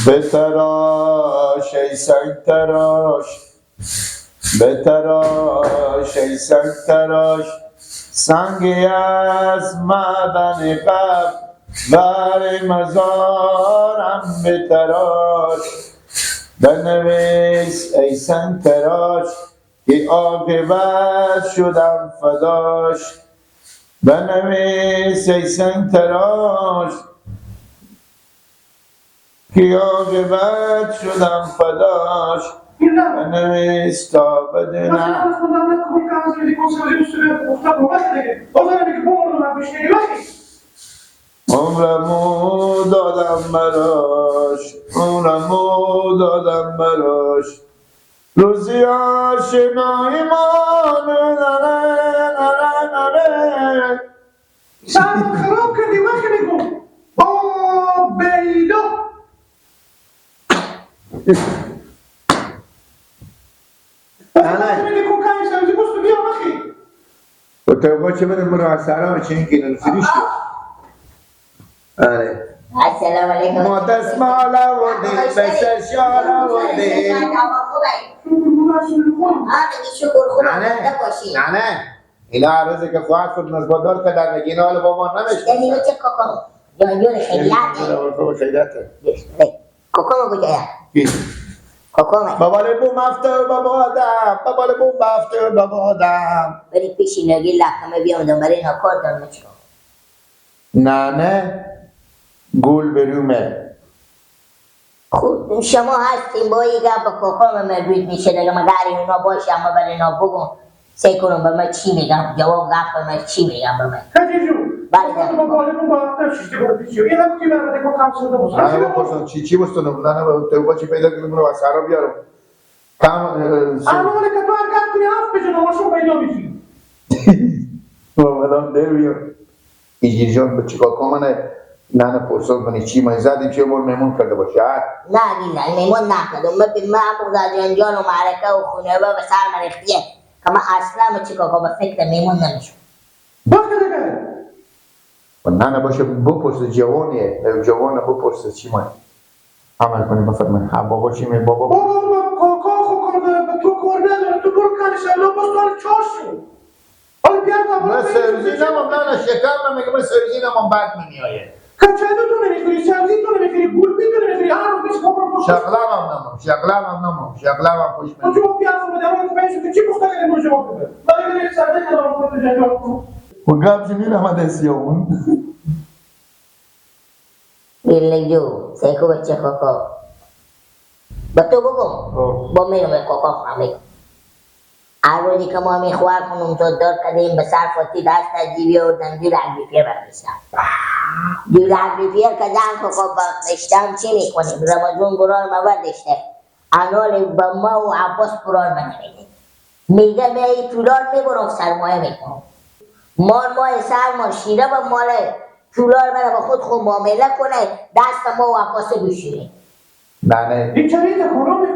بتراش ای سنگ تراش، بتراش ای سنگ تراش، سنگی از معدن قبر بر مزارم بتراش. بنویس ای سنگ تراش که عاقبت شدم فداش. بنویس ای سنگ تراش که عاقبت شدم فداش. بنویس تا بدونم عمرمو دادم براش، عمرمو دادم براش. روزی آشنایی ما سلام خراب کردی وقتی میگم با بیدا و توقع چه بدم برای سلام چه این کنن فریش آره السلام علیکم ما دستمال آوردیم بسر شال آوردیم نه اینا عروضی که خواهد خود نزبادار که در نگین حال با ما نمیشه دلیل چه کوکو جون خیلیته کوکو بگویا کوکو بابال بوم افتر بابادم بابال بوم افتر بابادم بری پیشی نگی لحظه بیام دوباره اینا کار دارم چیکار نه گول برومه خود شما هستیم با این گپ کوکو مربوط میشه دیگه مگر اونا باشه اما برای اینا بگم سعی کنم به من چی میگم جواب گپ به من چی میگم به من کجی جون بله با بالمون با افتر شیشتی بود پیشی یه هم که برای دکو کم شده بود نه بپرسن چی بستنم نه تو با چی پیدا کنم رو سارا بیارم کام آنوله که تو هر کنی حرف بزنم واسه پیدا میشی مامانم در بیار ایجی جان به چیکار کنم نه پرسان منی چی من زدیم چه مور میمون کرده باشه نه دیدن میمون نکردم من بغداد جنجال و معرکه و خونه و سر مرختیه که من اصلا چیکار کنم فکر میمون نمیشم باشه دیگه و نه باشه بپرسه جوانیه جوانه بپرسه چی من عمل کنی بفرمایید ها بابا چی می بابا کوکو خو کار تو کار نداره تو برو کارش الان باز تو چاشو حالا بیار من سرویسی نمام نه شکر نمیگه من سرویسی نمام بد نمیآید کچه تو نمیخوری سبزی تو نمیخوری گلبی تو نمیخوری هر روز بیش کامرو پوش شغلم هم پوش تو جواب بیار خود درون تو بهش چی پوستا کنه برو جواب بده من یه سرده ندارم تو جواب کنم و گپ چی میرم دستیامون جو سیکو بچه کوکو با تو بگم با میرم کوکو فهمیدم هر روزی که ما میخواه کنم تو دار کدیم به صرفاتی دست از جیبی و دنجور اگریفیر برمیشتم جور اگریفیر که دن کوکو بشتم چی میکنیم رمزون قرار مبردشته انال با ما و عباس قرار منمیدیم میگه می پولار میبرم سرمایه میکنم مال سرما شیره و مال پولار بره با خود معامله کنه دست ما و عباس بشوره نه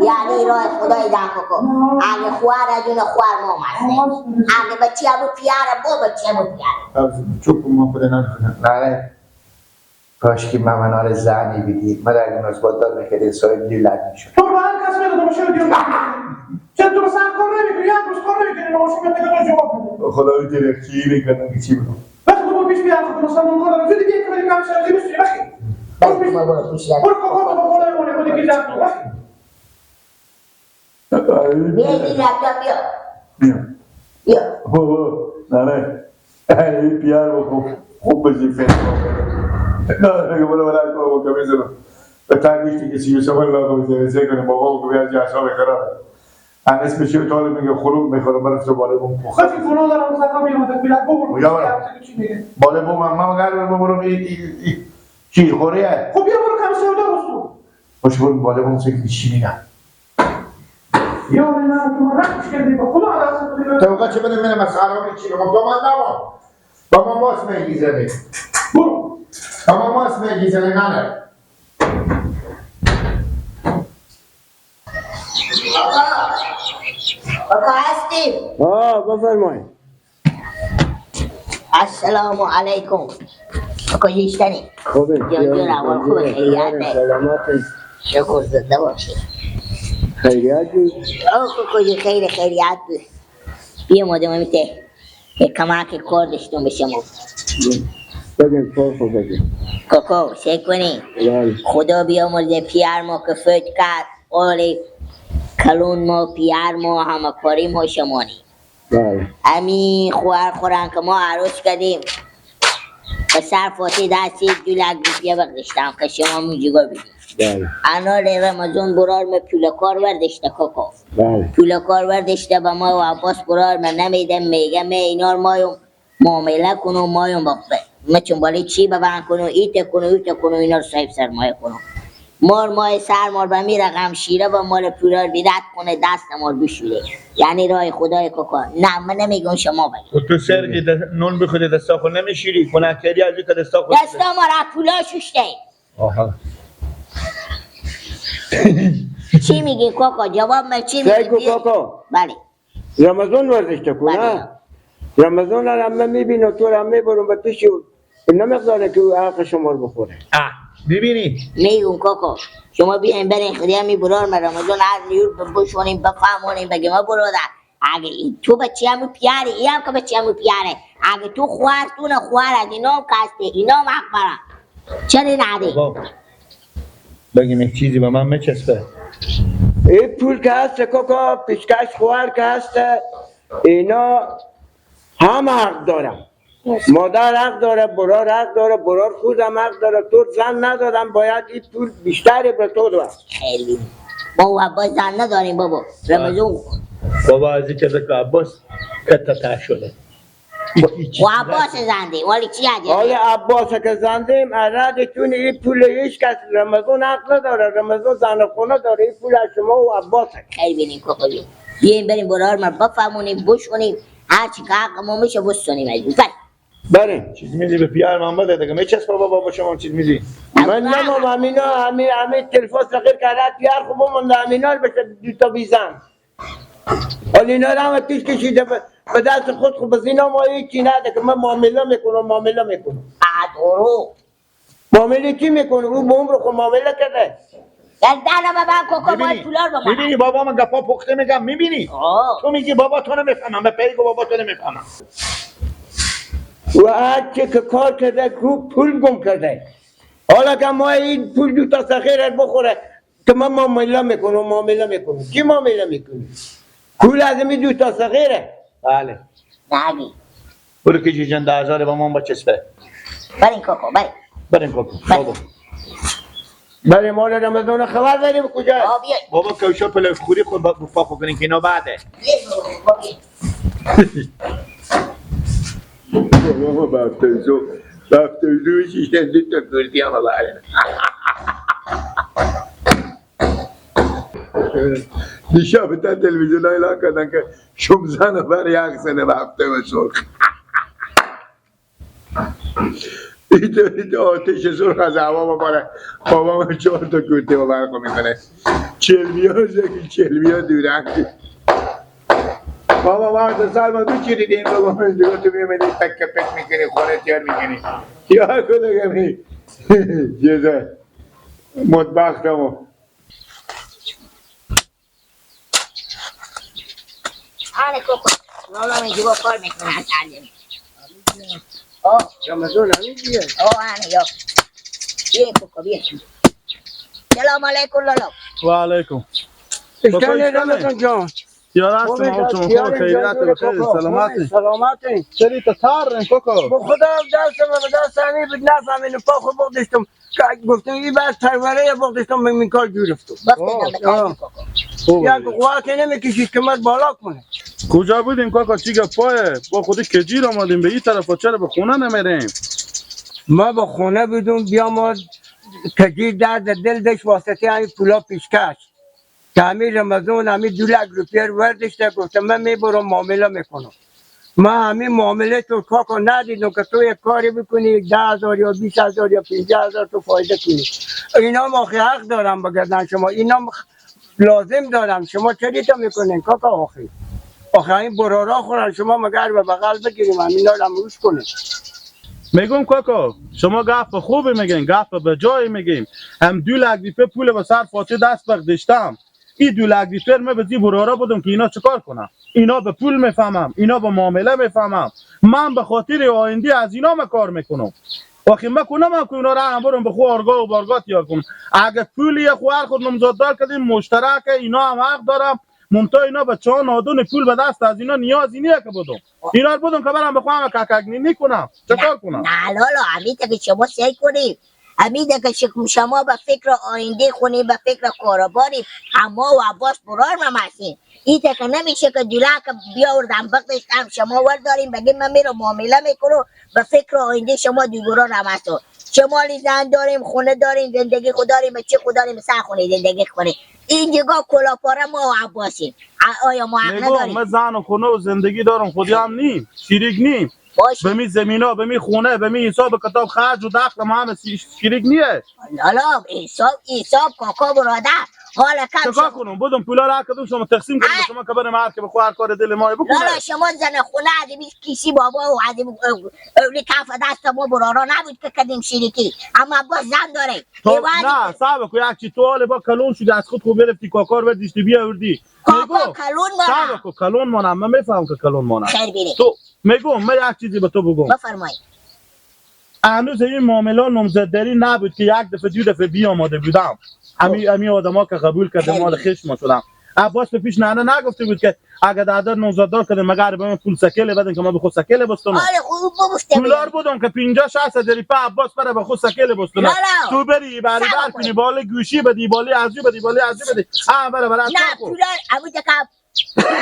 یعنی راه خدای دن کوکو اگه خوار ادونه خوار ما مسته اگه بچی ابو پیاره با بچی ابو پیاره چوب ما خود نه کاش که ممنار زنی بیدید من اگه نسبت دار میکردی سای دیو لد میشد تو با هر کس میده باشه دیو چه تو مثلا کار نمیکنی یک روز کار نمیکنی باشه که تو جواب بده خدا دیگه چی میکنم که چی بگم بس تو پیش بیار خود مثلا اون کار رو جدی بیا که بری کار شده بشی بخی برو پیش برو کوکو تو بالا مونه خودی کی جات بیا این لپتاپ بیا نه این پیار و خوب بشی فیلم نه دیگه برو برای تو با کمیزه به تنگیشتی که چیزی سوال لاغو زیده کنه بابا و بیاد جاسا بخراره انس بشه طالب میگه خروب میخوره برای تو بالا بوم خاطی فلو دارم مثلا میاد بیاد بابا یا بالا بوم ما قرار ببرم چی خوریه خب بیا برو کم سودا بستو باشه برو بالا بوم سه چی میگن یا نه تو رفتش کردی با خدا علاوه تو وقت چه بده من مسخره چی میگم تو من نمام با ما ماس میگیزه برو با ماس میگیزه نه بکا هستی بفرمایید السلام علیکم کجیشتنی خوبه جون روان خوبه خیلیت سلامت شکر زنده باشی خیریت بود کجی خیلی خیلیت بود بیا مادم میته یک کمک کار داشتم به شما بگیم کوکو بگیم کوکو چه کنی بله خدا بیامرزه پیار ما که فوت کرد آره کلون ما پیار ما همه کاری ما شمانی بله امی خوار خورن که ما عروس کردیم پسر فاتی دستی 2 لک روپیه برداشتم که شما موجگا بدیم بله انا رمضان برار ما پول کار ورداشته کوکو بله پول کار ورداشته به ما و عباس برار من نمیدم میگه می اینا رو مایم معامله کنو مایم بقبه ما چون بالی چی ببند کنو ایت کنو اینا رو صاحب سرمایه کنو مار سرمار به می رقم شیره و مال پولار بیدت کنه دست مار بشوره یعنی راه خدای کوکو نه من نمیگم شما بگید و تو سرقی نون بخوری دستا خود نمیشیری کنکتری از که دستا خود دستا ما را پولا شوشته آها چی میگی کوکو جواب من چی سیکو میگی کوکو بله رمضان ورزش کنه بله. رمضان رو همه میبینه تو رو هم میبرم به پیشو نمیقداره که حق شما رو بخوره ببینی میگم کوکو شما بیاین برین خودی می برار من رمضان از نیور بشونیم بفهمونیم بگیم ما برادر اگه تو بچه همو پیاره ای هم که بچه همو پیاره اگه تو خوار تو نه خوار از اینا هم کسته اینا هم حق برن چرا نده بابا بگیم یک چیزی به من میچسبه این پول که هست کوکو پیشکش خوار که هست اینا هم حق دارم مادر حق داره برار حق داره برار خودم حق داره تو زن ندارم باید این پول بیشتری به تو دارم خیلی ما و عباس زن نداریم بابا رمضان بابا از اینکه که عباس کتتا شده و عباس زنده ولی چی حالا عجبه عباس که زندیم ارادتون این پول هیچ کس رمضان حق نداره رمضان زن خونه داره این پول از شما و عباس خیلی بینیم کوکو جون بیاین بریم برار من بفهمونیم بشونیم هرچی که حق ما میشه بستونیم از این بریم چیز میزی به پیار من بده دیگه میچسبه بابا با شما چیز میزی من نمام همینا همین تلفن صغیر کرده پیار خوب من همینا رو بشه دوتا بیزن حالا اینا رو همه پیش کشیده به دست خود خوب از اینا ما هیچی نده که من معامله میکنم ادورو معامله کی میکنه او به عمر خود معامله کرده در به من کوکو باید پولار به من میبینی بابا من گپا پخته میگم میبینی تو میگی بابا تو نمیفهمم به پیگو بابا تو نمیفهمم و هرچه که کار کرده خوب پول گم کرده حالا که ما این پول دوتا سخیرت بخوره که من معامله میکنم کی معامله میکنه پول از این دوتا سخیره بله نگی برو که جیجن 10,000 با من بچسبه برین کوکو برین بریم کوکو بابا برای مال رمضان خبر داریم کجا بیای بابا کوشا پلو خوری خود بفا کنین که اینا بعده بابا بافتوزو شیشتن دوتا کردی همه باره دیشب تا تلویزیون اعلان کردن که شمزن رو برای اقصنه به هفته و سرخ این آتش سرخ از هوا بباره بابا من 4 تا کرتی با برقا میکنه چلمیا زکی چلمیا دورنگی بابا ما تو سلمان تو چی دیدیم بابا من دیگه تو میمونی پک میکنی خونه تیار میکنی یا کنه گمی جزه مدبختمو آره کوکو والا من جوا کار میکنه تعلیم رمضان همین بیه آره یا بیا کوکو بیا سلام علیکم لالا و علیکم اشتانه رمضان جان یار هستم آقا شما خوب خیریت بخیر سلامتی سلامتی چری تا تارن کوکو با خدا دستم و دست همین بود نفهمین پا خود بغدشتم گفتم این بعد تروره بغدشتم من کار گرفتم بفتم به کار کوکو یک قوه که نمیکشید که من بالا کنه کجا بودیم کوکو چی گپایه با خودی کجیر آمدیم به این طرف چرا به خونه نمیریم ما با خونه بودم بیا ما کجیر درد دل داشت واسطه همین پولا پیشکش که همین رمضان همین 2 لک روپیه رو وردشته گفتم من میبرم معامله میکنم ما همین معامله تو کاکو ندیدم که تو یک کاری بکنی 10,000 یا 20,000 یا 50,000 تو فایده کنی اینا ما حق دارم بگردن شما اینا لازم دارم شما چری تا میکنین کاکا آخه این برارا خورن شما مگر به بغل بگیریم همینا رو هم روش کنیم میگم کاکا شما گپ خوبی میگین، گپ به جای میگیم. هم 2 لک لیتر پول به سر فاتی دست برداشتم. این 2 لک لیتر من به برارا بودم که اینا چیکار کنم. اینا به پول میفهمم، اینا به معامله میفهمم. من به خاطر آینده از اینا کار میکنم. وقتی من کنم که اینا را هم برم به خو آرگاه و بارگاه تیار کنم. اگه پولی خوار خود نمزاددار کردیم مشترک، اینا هم حق دارم. مونتا اینا بچه ها نادون پول به دست از اینا نیازی نیه که بدم. اینا رو بدم که برم بخوام ککگنینی کنم. چکار کنم؟ نه لالا امیده که شما سعی کنید، امیده که شما به فکر آینده خونی، به فکر کاروباری اما و عباس برار ممسین. این که نمیشه که دولا که بیاوردم بقیشتم شما ور داریم بگیم من میرو معامله میکنم به فکر آینده شما دیگران رمسو. شما زن داریم، خونه داریم، زندگی خود داریم، چی خود داریم، سر خونه زندگی کنیم. این جگاه کلاپاره ما و عباسیم. آیا ما حق نداریم؟ من زن و خونه و زندگی دارم، خودی هم نیم، شریک نیم. به می زمینا، به می خونه، به می حساب کتاب خرج و دخل ما هم شریک نیه. لالا حساب کاکا برادر حالا کم چکار کنم؟ بودم پولا را کدوم شما تقسیم کنم شما که برم هر که بخواه هر کار دل ما بکنه. لالا شما زن خونه عدیمی کسی بابا و عدیمی اولی کف دست ما برارا نبود که کدیم شریکی، اما باز زن داره. نه صعبه که یک چی تو حاله با کلون شده از خود خوب گرفتی کاکار بردیشتی بیا وردی. کاکا کلون مانم. صعبه که کلون مانم، من میفهم که کلون مانم. خیر بینی. تو میگم من یک چیزی به تو بگم. بفرمایی. هنوز این معامله نامزدداری نبود که یک دفعه 2 دفعه بی آماده بودم. امی آدما که قبول کرده مال خشم شدم. عباس به پیش نه نگفته بود که اگه دادر نامزددار کنه مگر به من پول سکله بدن که ما به خود سکله بستم. آره خوب بگفته. پولار بودم که 50 60 هزار پا عباس بره به خود سکله بستم. تو بری بر کنی بالا گوشی بدی بالا ازو بدی بالا ازو بدی. بره نه پولار ابو که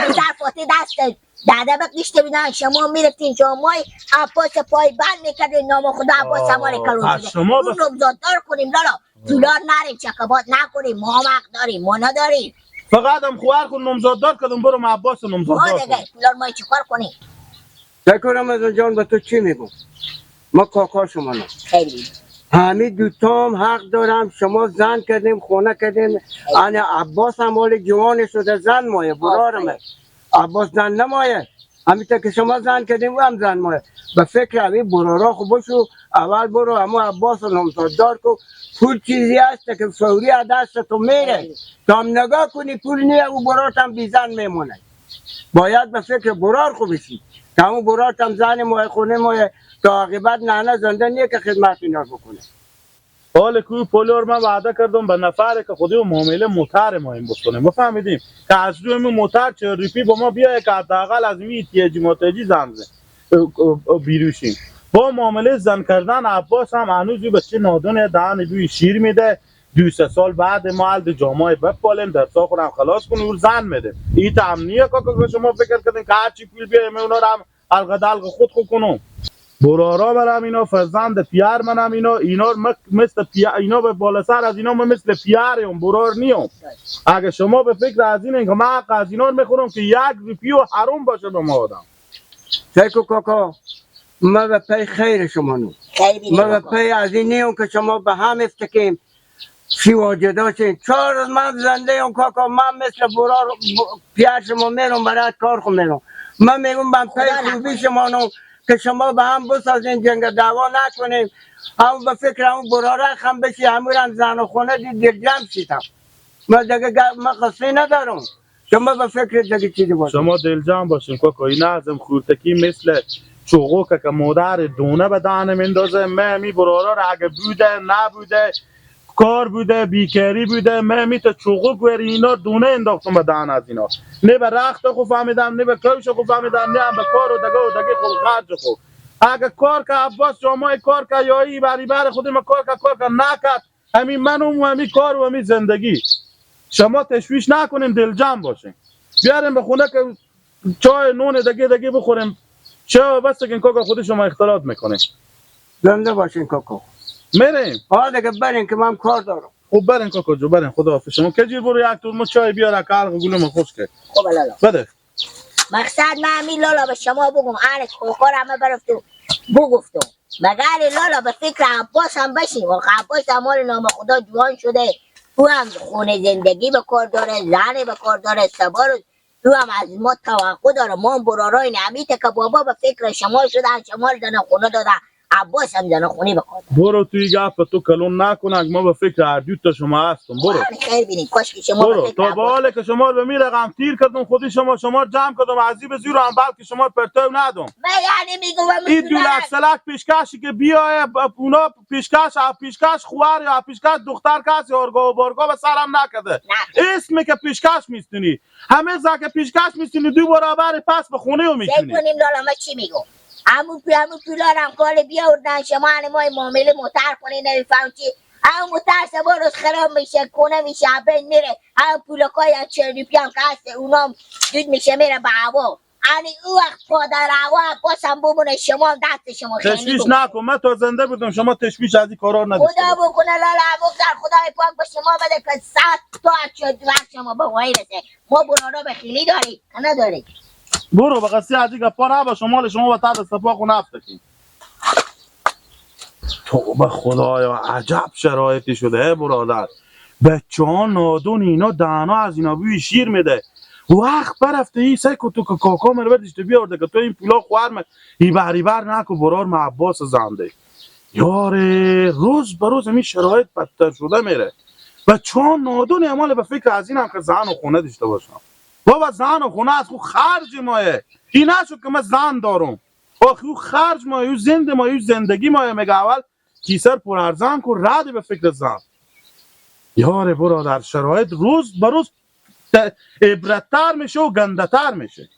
ظرفاتی دست داده بقیشته بیدن شما میرفتین شما عباس پای بند میکردین نام خدا عباس هماره کلون شده. شما اون نمزددار کنیم لالا پولار نریم چکبات نکنیم ما حق داریم ما نداریم. فقط هم خوار کن نمزددار کدم برم عباس نمزددار کنم. دیگه پولار ما چیکار کنیم؟ فکرم از جان به تو چی میگم؟ ما کاکا شما نه. خیلی. همه دوتام حق دارم. شما زن کردیم خونه کردیم. انا عباس هم مال جوان شده زن مایه برارمه. عباس زن نمایه. همیشه که شما زن کردیم و هم زن مایه. به فکر همین برارا خوب باشو. اول برو اما عباس رو نمزددار کن. پول چیزی هست که فوری از دست تو میره. تا هم نگاه کنی پول نیه و برات هم بی زن میمونه. باید به فکر برار خوب بشی. تا اون برات هم زن مایه خونه مایه. تا عاقبت نه زنده نیه که خدمت اینا بکنه. حال کوی پولار من وعده کردم به نفر که خودی و معامله موتر ما این بکنه. ما فهمیدیم که از روی این موتر 4 روپی با ما بیایه که حداقل از این احتیاجی محتاجی زنده بیروشیم. با معامله زن کردن عباس هم هنوز به چه نادون دهن دوی شیر میده. 2-3 سال بعد ما حل جامعه بپالیم در ساخر هم خلاص کنیم و زن میده. این تامنیه که شما فکر کردین که هر چی پول بیایم اونا رو هم القدلق خود کنم. برارا برم اینا فرزند پیار منم اینا مثل پیار اینا به بالا سر از اینا من مثل پیارم برار نیام. اگه شما به فکر از اینه که من حق از اینا رو میخورم که 1 روپیه حرام باشه به ما آدم. فکر کاکا ما به پی خیر شما نو. ما به پی از این نیام که شما به هم افتکیم چی واجدا شین. 4 روز من زنده ام کاکا. من مثل برار پیار شما میرم برای کار خود میرم. من میگم به پی خوبی شما نو که شما به هم بسازین جنگ دعوا نکنیم. هم به فکر همون براره خم بشی همون زن و خونه دل جمع شیدم. ما دیگه ما قصری ندارم. شما به فکر دیگه چیزی باشین. شما دل جمع باشین کاکا. این ازم خورتکی مثل چوغو که مادر دونه به دهنه میندازه. من می براره را اگه بوده نبوده کار بوده بیکاری بوده من می تا چوغو گوری اینا دونه انداختم به دهن از اینا. نه به رخت خو فهمیدم نه به کوش خو فهمیدم نه به کار و دگه خو خرج خو. اگه کار که عباس جامعه کار که یا ای بر خودی ما کار که نکرد همین منم و همین کار و همین زندگی. شما تشویش نکنین دل جمع باشین. بیاریم به خونه که چای نون دگه بخوریم. چه بس که کاکا خود شما اختلاط میکنه. زنده باشین کاکا. میریم. دیگه برین که من کار دارم. خب برین کاکا جو برین خداحافظ. شما کجی برو یک ترمز چای بیار کار گلم خوش که. خب لالا. بده. مقصد من همین لالا به شما بگم آرش کاکا را همه برفتم بگفتم. مگر لالا به فکر عباس هم بشیم. عباس هم مال نام خدا جوان شده. او هم خونه زندگی به کار داره زن به کار داره سبار او هم از ما توقع داره. ما برارای نمیته که بابا به فکر شما شدن شما رو دادن خونه دادن عباس هم زنه خونی بخواد. برو توی گپ تو کلون نکن، ما به فکر هر تا شما هستم. برو خیر بینید کاش که شما برو به فکر تا عباس. به حاله که شما به می رقم تیر کردم خودی شما جمع کردم عزیب زیر هم بلکه شما پرتو ندم. من یعنی میگم این دولت سلک پیشکشی که بیایه اونا پیشکش خوار یا پیشکش دختر کسی ارگا و برگا به سرم نکده. اسمی که پیشکش میستونی همه زک پیشکش میستونی دو برابر پس به خونه رو میتونی. کنیم لالا ما چی میگم همون پولارم کال بیاوردن شما ما معامله متر کنی نمیفهم چی همون متر سه روز خراب میشه کنه میشه بین میره همون پولکای از 40 روپیه هم که هست اونام دود میشه میره به هوا. یعنی اون وقت پادر هوا باسم بمونه شما هم دست شما خیلی تشویش نکن، من تا زنده بودم شما تشویش از این کارا نداشته. خدا بکنه لالا بگذار خدای پاک به شما بده که 100 تا شد وقت شما به وای رسه. ما بنارا به خیلی داریم نداریم. برو به قصی از این گپا نبا شمال شما و تحت سپاق و نفتکی. توبه خدایا عجب شرایطی شده برادر. بچه ها نادون اینا دهنا از اینا بوی شیر میده. وقت برفته ای سعی که تو که کاکا مرودش تو بیارده که تو این پولا خوارم ای بر نکو برار مع عباس زنده. یاره روز به روز این شرایط بدتر شده میره. بچه ها نادون اعمال به فکر از اینم که زن و خونه داشته باشم. بابا زن و خونه از خو خرج مایه. این نشد که من زن دارم. آخه او خرج مایه، او زنده مایه، او زندگی مایه. میگه اول کیسر پر ارزن کن رد به فکر زن. یاره برادر شرایط روز به روز عبرت‌تر میشه و گنده‌تر میشه.